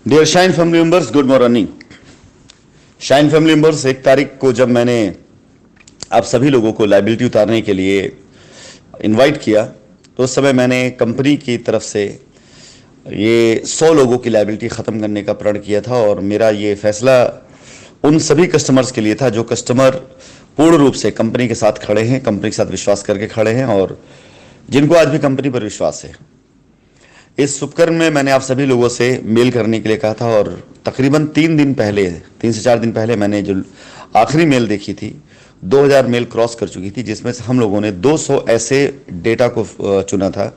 Dear Shine family members, good morning. Shine family members, 1 तारीख को जब मैंने आप सभी लोगों को लाइबिलिटी उतारने के लिए इनवाइट किया तो उस समय मैंने कंपनी की तरफ से ये 100 लोगों की लाइबिलिटी ख़त्म करने का प्रण किया था। और मेरा ये फैसला उन सभी कस्टमर्स के लिए था जो कस्टमर पूर्ण रूप से कंपनी के साथ खड़े हैं, कंपनी के साथ विश्वास करके खड़े हैं और जिनको आज भी कंपनी पर विश्वास है। इस उपक्रम में मैंने आप सभी लोगों से मेल करने के लिए कहा था और तकरीबन 3 से 4 दिन पहले मैंने जो आखिरी मेल देखी थी 2000 मेल क्रॉस कर चुकी थी, जिसमें से हम लोगों ने 200 ऐसे डेटा को चुना था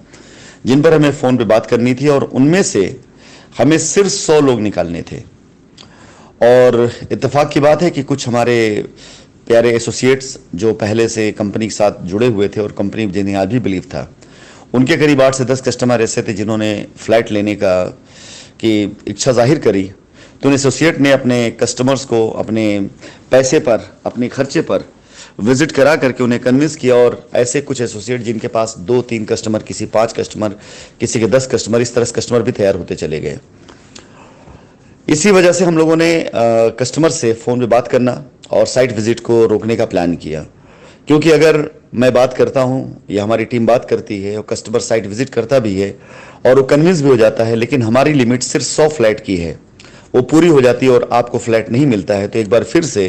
जिन पर हमें फ़ोन पे बात करनी थी और उनमें से हमें सिर्फ 100 लोग निकालने थे। और इत्तेफाक की बात है कि कुछ हमारे प्यारे एसोसिएट्स जो पहले से कंपनी के साथ जुड़े हुए थे और कंपनी जिन्हें आज भी बिलीव था, उनके करीब 8 से 10 कस्टमर ऐसे थे जिन्होंने फ्लैट लेने की इच्छा जाहिर करी। तो उन एसोसिएट ने अपने कस्टमर्स को अपने पैसे पर, अपने खर्चे पर विजिट करा करके उन्हें कन्विंस किया। और ऐसे कुछ एसोसिएट जिनके पास 2-3 कस्टमर, किसी 5 कस्टमर, किसी के 10 कस्टमर, इस तरह से कस्टमर भी तैयार होते चले गए। इसी वजह से हम लोगों ने कस्टमर से फ़ोन पे बात करना और साइट विजिट को रोकने का प्लान किया, क्योंकि अगर मैं बात करता हूँ या हमारी टीम बात करती है और कस्टमर साइट विजिट करता भी है और वो कन्विंस भी हो जाता है, लेकिन हमारी लिमिट सिर्फ 100 फ्लैट की है, वो पूरी हो जाती है और आपको फ्लैट नहीं मिलता है, तो एक बार फिर से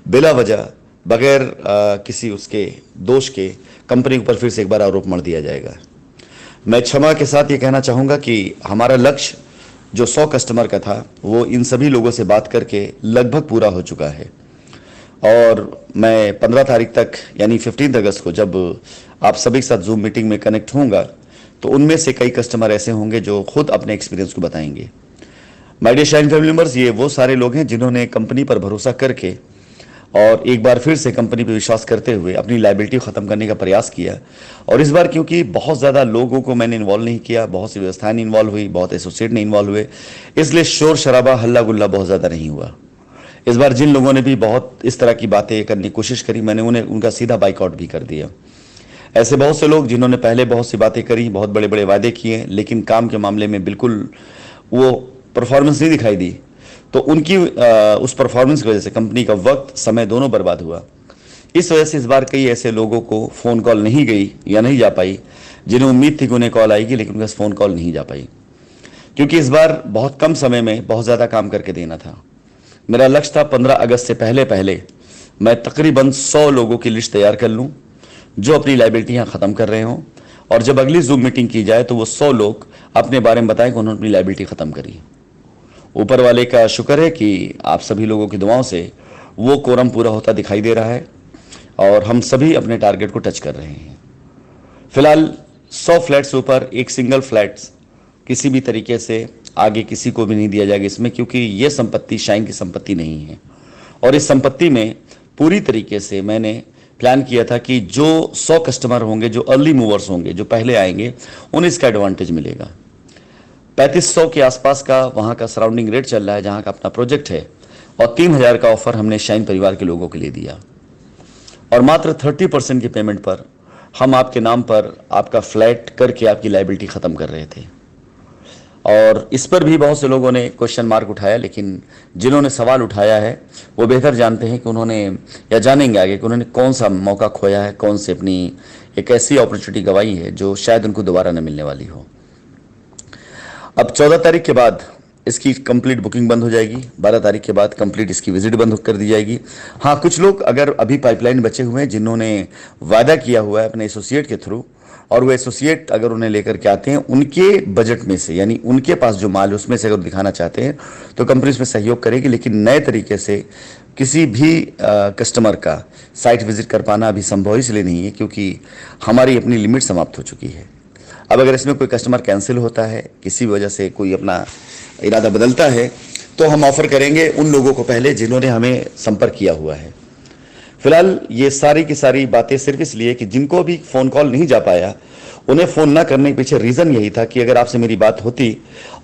बिला वजह, बगैर किसी उसके दोष के कंपनी के ऊपर फिर से एक बार आरोप मढ़ दिया जाएगा। मैं क्षमा के साथ ये कहना चाहूँगा कि हमारा लक्ष्य जो 100 कस्टमर का था वो इन सभी लोगों से बात करके लगभग पूरा हो चुका है। और मैं 15 तारीख तक यानी 15 अगस्त को जब आप सभी के साथ जूम मीटिंग में कनेक्ट होऊंगा तो उनमें से कई कस्टमर ऐसे होंगे जो खुद अपने एक्सपीरियंस को बताएंगे। My dear Shine family members, ये वो सारे लोग हैं जिन्होंने कंपनी पर भरोसा करके और एक बार फिर से कंपनी पर विश्वास करते हुए अपनी लायबिलिटी ख़त्म करने का प्रयास किया। और इस बार क्योंकि बहुत ज़्यादा लोगों को मैंने इन्वॉल्व नहीं किया, बहुत सी व्यवस्थाएं इन्वॉल्व हुई, बहुत एसोसिएट नहीं इन्वॉल्व हुए, इसलिए शोर शराबा, हल्ला गुल्ला बहुत ज़्यादा नहीं हुआ। इस बार जिन लोगों ने भी बहुत इस तरह की बातें करने की कोशिश करी, मैंने उन्हें उनका सीधा बाइकआउट भी कर दिया। ऐसे बहुत से लोग जिन्होंने पहले बहुत सी बातें करी, बहुत बड़े बड़े वादे किए, लेकिन काम के मामले में बिल्कुल वो परफॉर्मेंस नहीं दिखाई दी, तो उनकी उस परफॉर्मेंस की वजह से कंपनी का वक्त, समय दोनों बर्बाद हुआ। इस वजह से इस बार कई ऐसे लोगों को फ़ोन कॉल नहीं गई या नहीं जा पाई जिन्हें उम्मीद थी कि उन्हें कॉल आएगी, लेकिन उनका फ़ोन कॉल नहीं जा पाई, क्योंकि इस बार बहुत कम समय में बहुत ज़्यादा काम करके देना था। मेरा लक्ष्य था 15 अगस्त से पहले पहले मैं तकरीबन 100 लोगों की लिस्ट तैयार कर लूं जो अपनी लायबिलिटी यहाँ ख़त्म कर रहे हों, और जब अगली जूम मीटिंग की जाए तो वो 100 लोग अपने बारे में बताएं कि उन्होंने अपनी लायबिलिटी ख़त्म करी। ऊपर वाले का शुक्र है कि आप सभी लोगों की दुआओं से वो कोरम पूरा होता दिखाई दे रहा है और हम सभी अपने टारगेट को टच कर रहे हैं। फिलहाल 100 फ्लैट्स ऊपर एक सिंगल फ्लैट्स किसी भी तरीके से आगे किसी को भी नहीं दिया जाएगा इसमें, क्योंकि ये संपत्ति शाइन की संपत्ति नहीं है। और इस संपत्ति में पूरी तरीके से मैंने प्लान किया था कि जो 100 कस्टमर होंगे, जो अर्ली मूवर्स होंगे, जो पहले आएंगे, उन्हें इसका एडवांटेज मिलेगा। 3500 के आसपास का वहाँ का सराउंडिंग रेट चल रहा है जहाँ का अपना प्रोजेक्ट है, और 3000 का ऑफर हमने शाइन परिवार के लोगों के लिए दिया। और मात्र 30% की पेमेंट पर हम आपके नाम पर आपका फ्लैट करके आपकी लायबिलिटी ख़त्म कर रहे थे। और इस पर भी बहुत से लोगों ने क्वेश्चन मार्क उठाया, लेकिन जिन्होंने सवाल उठाया है वो बेहतर जानते हैं कि उन्होंने, या जानेंगे आगे कि उन्होंने कौन सा मौका खोया है, कौन से अपनी एक ऐसी अपॉर्चुनिटी गंवाई है जो शायद उनको दोबारा न मिलने वाली हो। अब 14 तारीख के बाद इसकी कंप्लीट बुकिंग बंद हो जाएगी, 12 तारीख के बाद कंप्लीट इसकी विजिट बंद कर दी जाएगी। हाँ, कुछ लोग अगर अभी पाइपलाइन बचे हुए हैं जिन्होंने वादा किया हुआ है अपने एसोसिएट के थ्रू, और वो एसोसिएट अगर उन्हें लेकर के आते हैं उनके बजट में से, यानी उनके पास जो माल है उसमें से अगर दिखाना चाहते हैं तो कंपनी उसमें सहयोग करेगी, लेकिन नए तरीके से किसी भी कस्टमर का साइट विजिट कर पाना अभी संभव इसलिए नहीं है क्योंकि हमारी अपनी लिमिट समाप्त हो चुकी है। अब अगर इसमें कोई कस्टमर कैंसिल होता है, किसी वजह से कोई अपना इरादा बदलता है, तो हम ऑफर करेंगे उन लोगों को पहले जिन्होंने हमें संपर्क किया हुआ है। फिलहाल ये सारी की सारी बातें सिर्फ इसलिए कि जिनको भी फ़ोन कॉल नहीं जा पाया उन्हें फ़ोन ना करने के पीछे रीज़न यही था कि अगर आपसे मेरी बात होती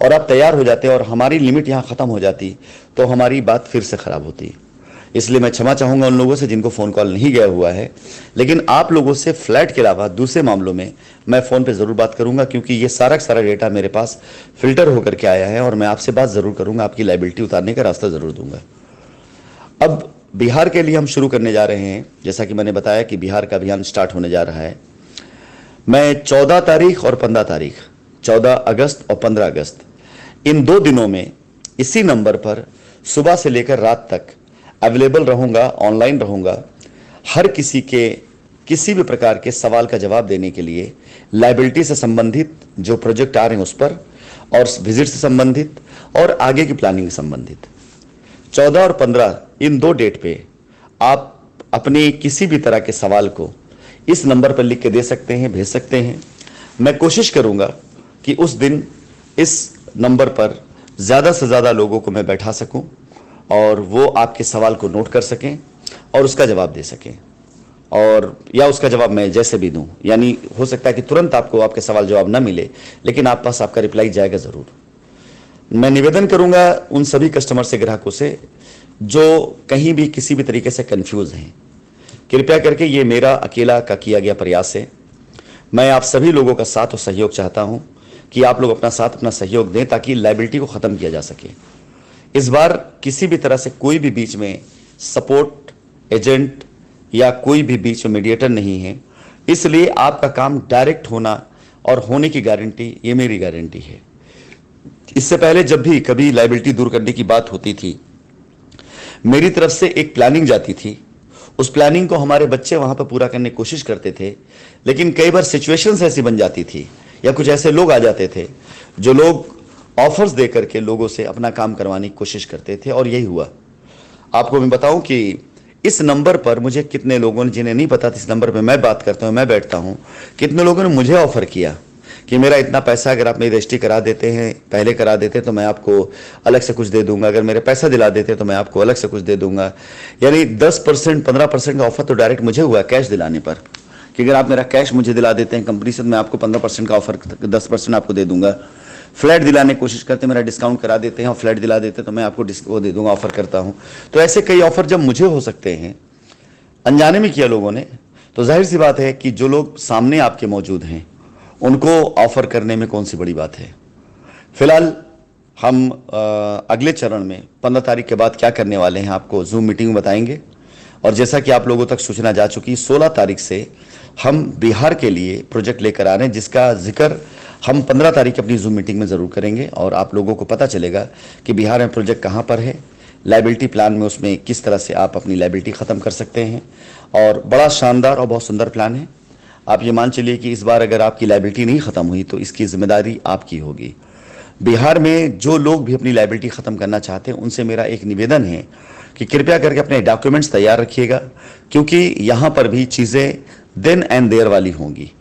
और आप तैयार हो जाते और हमारी लिमिट यहाँ ख़त्म हो जाती तो हमारी बात फिर से ख़राब होती। इसलिए मैं क्षमा चाहूंगा उन लोगों से जिनको फ़ोन कॉल नहीं गया हुआ है, लेकिन आप लोगों से फ्लैट के अलावा दूसरे मामलों में मैं फ़ोन पे ज़रूर बात करूंगा, क्योंकि ये सारा का सारा डेटा मेरे पास फिल्टर होकर के आया है और मैं आपसे बात ज़रूर करूंगा, आपकी लाइबिलिटी उतारने का रास्ता ज़रूर दूंगा। अब बिहार के लिए हम शुरू करने जा रहे हैं। जैसा कि मैंने बताया कि बिहार का अभियान स्टार्ट होने जा रहा है। मैं 14 तारीख और 15 तारीख, 14 अगस्त और 15 अगस्त, इन 2 दिनों में इसी नंबर पर सुबह से लेकर रात तक अवेलेबल रहूंगा, ऑनलाइन रहूंगा। हर किसी के किसी भी प्रकार के सवाल का जवाब देने के लिए, लायबिलिटी से संबंधित जो प्रोजेक्ट आ रहे हैं उस पर, और विजिट से संबंधित और आगे की प्लानिंग से संबंधित। 14 और 15 इन 2 डेट पे आप अपने किसी भी तरह के सवाल को इस नंबर पर लिख के दे सकते हैं, भेज सकते हैं। मैं कोशिश करूंगा कि उस दिन इस नंबर पर ज़्यादा से ज़्यादा लोगों को मैं बैठा सकूं और वो आपके सवाल को नोट कर सकें और उसका जवाब दे सकें, और या उसका जवाब मैं जैसे भी दूं। यानी हो सकता है कि तुरंत आपको आपके सवाल जवाब ना मिले, लेकिन आप पास आपका रिप्लाई जाएगा ज़रूर। मैं निवेदन करूंगा उन सभी कस्टमर से, ग्राहकों से जो कहीं भी किसी भी तरीके से कंफ्यूज हैं, कृपया करके ये मेरा अकेला का किया गया प्रयास है। मैं आप सभी लोगों का साथ और सहयोग चाहता हूं कि आप लोग अपना साथ, अपना सहयोग दें ताकि लायबिलिटी को ख़त्म किया जा सके। इस बार किसी भी तरह से कोई भी बीच में सपोर्ट एजेंट या कोई भी बीच में मीडिएटर नहीं है, इसलिए आपका काम डायरेक्ट होना और होने की गारंटी ये मेरी गारंटी है। इससे पहले जब भी कभी लायबिलिटी दूर करने की बात होती थी, मेरी तरफ से एक प्लानिंग जाती थी। उस प्लानिंग को हमारे बच्चे वहां पर पूरा करने की कोशिश करते थे, लेकिन कई बार सिचुएशंस ऐसी बन जाती थी या कुछ ऐसे लोग आ जाते थे जो लोग ऑफर्स दे करके लोगों से अपना काम करवाने की कोशिश करते थे, और यही हुआ। आपको मैं बताऊं कि इस नंबर पर मुझे कितने लोगों ने, जिन्हें नहीं पता था इस नंबर पर मैं बात करता हूं, मैं बैठता हूं, कितने लोगों ने मुझे ऑफर किया कि मेरा इतना पैसा अगर आप मेरी रजिस्ट्री करा देते हैं, पहले करा देते तो मैं आपको अलग से कुछ दे दूंगा, अगर मेरे पैसा दिला देते तो मैं आपको अलग से कुछ दे दूंगा। यानी 10%, 15% का ऑफर तो डायरेक्ट मुझे हुआ कैश दिलाने पर, कि अगर आप मेरा कैश मुझे दिला देते हैं कंपनी से, मैं आपको 15% का ऑफर, 10% आपको दे दूंगा। फ्लैट दिलाने की कोशिश करते, मेरा डिस्काउंट करा देते हैं और फ्लैट दिला देते तो मैं आपको वो दे दूंगा, ऑफर करता हूं। तो ऐसे कई ऑफर जब मुझे हो सकते हैं, अनजाने में किया लोगों ने, तो जाहिर सी बात है कि जो लोग सामने आपके मौजूद हैं उनको ऑफर करने में कौन सी बड़ी बात है। फिलहाल हम अगले चरण में 15 तारीख के बाद क्या करने वाले हैं आपको जूम मीटिंग में बताएंगे। और जैसा कि आप लोगों तक सूचना जा चुकी, 16 तारीख से हम बिहार के लिए प्रोजेक्ट लेकर आ रहे हैं, जिसका जिक्र हम 15 तारीख अपनी जूम मीटिंग में ज़रूर करेंगे, और आप लोगों को पता चलेगा कि बिहार में प्रोजेक्ट कहाँ पर है, लायबिलिटी प्लान में उसमें किस तरह से आप अपनी लायबिलिटी ख़त्म कर सकते हैं। और बड़ा शानदार और बहुत सुंदर प्लान है। आप ये मान चलिए कि इस बार अगर आपकी लायबिलिटी नहीं ख़त्म हुई तो इसकी जिम्मेदारी आपकी होगी। बिहार में जो लोग भी अपनी लायबिलिटी ख़त्म करना चाहते हैं, उनसे मेरा एक निवेदन है कि कृपया करके अपने डॉक्यूमेंट्स तैयार रखिएगा, क्योंकि यहाँ पर भी चीज़ें देन एंड देयर वाली होंगी।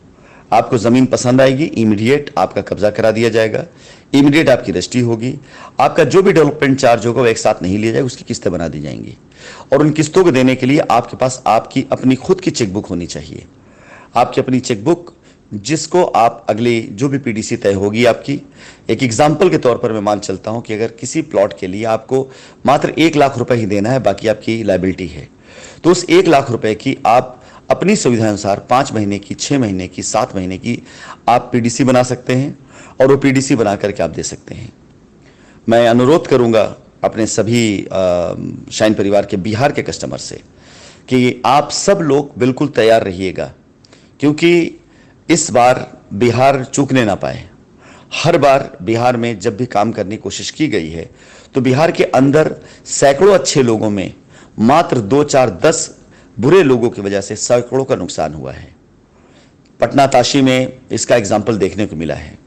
आपको ज़मीन पसंद आएगी, इमीडिएट आपका कब्जा करा दिया जाएगा, इमीडिएट आपकी रजिस्ट्री होगी। आपका जो भी डेवलपमेंट चार्ज होगा वो एक साथ नहीं लिया जाएगा, उसकी किस्तें बना दी जाएंगी। और उन किस्तों को देने के लिए आपके पास आपकी अपनी खुद की चेकबुक होनी चाहिए। आपकी अपनी चेकबुक, जिसको आप अगली जो भी पीडीसी तय होगी आपकी, एक एग्जाम्पल के तौर पर मैं मान चलता हूं कि अगर किसी प्लॉट के लिए आपको मात्र 1 लाख रुपए ही देना है, बाकी आपकी लायबिलिटी है, तो उस 1 लाख रुपए की आप अपनी सुविधा अनुसार 5 महीने की, 6 महीने की, 7 महीने की आप पीडीसी बना सकते हैं, और वो पीडीसी बना करके आप दे सकते हैं। मैं अनुरोध करूंगा अपने सभी शाइन परिवार के बिहार के कस्टमर से कि आप सब लोग बिल्कुल तैयार रहिएगा, क्योंकि इस बार बिहार चूकने ना पाए। हर बार बिहार में जब भी काम करने की कोशिश की गई है तो बिहार के अंदर सैकड़ों अच्छे लोगों में मात्र 2, 4, 10 बुरे लोगों की वजह से सैकड़ों का नुकसान हुआ है। पटना ताशी में इसका एग्जाम्पल देखने को मिला है।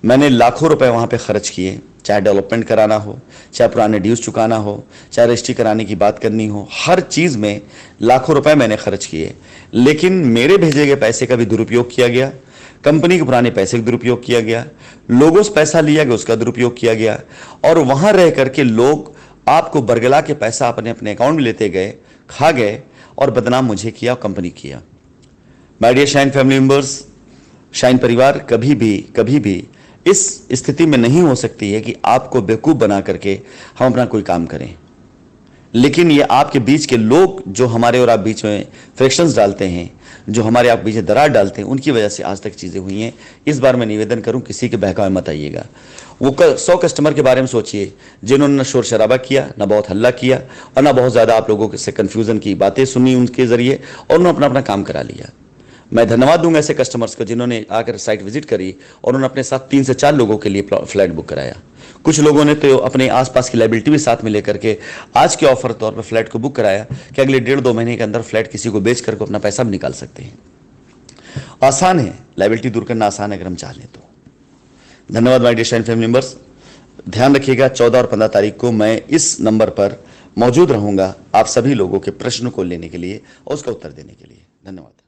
मैंने लाखों रुपए वहाँ पे खर्च किए, चाहे डेवलपमेंट कराना हो, चाहे पुराने ड्यूज चुकाना हो, चाहे रजिस्ट्री कराने की बात करनी हो, हर चीज़ में लाखों रुपए मैंने खर्च किए, लेकिन मेरे भेजे गए पैसे का भी दुरुपयोग किया गया, कंपनी के पुराने पैसे का दुरुपयोग किया गया, लोगों से पैसा लिया गया उसका दुरुपयोग किया गया, और वहाँ रह करके लोग आपको बरगला के पैसा अपने अपने अकाउंट में लेते गए, खा गए, और बदनाम मुझे किया, कंपनी किया। My dear Shine family members, Shine परिवार कभी भी इस स्थिति में नहीं हो सकती है कि आपको बेवकूफ़ बना करके हम अपना कोई काम करें। लेकिन ये आपके बीच के लोग जो हमारे और आप बीच में फ्रिक्शंस डालते हैं, जो हमारे आप बीच में दरार डालते हैं, उनकी वजह से आज तक चीज़ें हुई हैं। इस बार मैं निवेदन करूं, किसी के बहकावे मत आइएगा। वो 100 कस्टमर के बारे में सोचिए जिन्होंने न शोर शराबा किया, ना बहुत हल्ला किया, और ना बहुत ज़्यादा आप लोगों से कन्फ्यूज़न की बातें सुनी उनके ज़रिए, और उन्होंने अपना अपना काम करा लिया। मैं धन्यवाद दूंगा ऐसे कस्टमर्स को जिन्होंने आकर साइट विजिट करी और उन्होंने अपने साथ 3 से 4 लोगों के लिए फ्लैट बुक कराया। कुछ लोगों ने तो अपने आसपास की लाइबिलिटी भी साथ में लेकर के आज के ऑफर तौर पर फ्लैट को बुक कराया कि अगले 1.5-2 महीने के अंदर फ्लैट किसी को बेच करके अपना पैसा भी निकाल सकते हैं। आसान है, लाइबिलिटी दूर करना आसान है अगर हम चाह लें तो। धन्यवाद my dear Shine family members. ध्यान रखिएगा 14 और 15 तारीख को मैं इस नंबर पर मौजूद रहूंगा आप सभी लोगों के प्रश्नों को लेने के लिए और उसका उत्तर देने के लिए। धन्यवाद।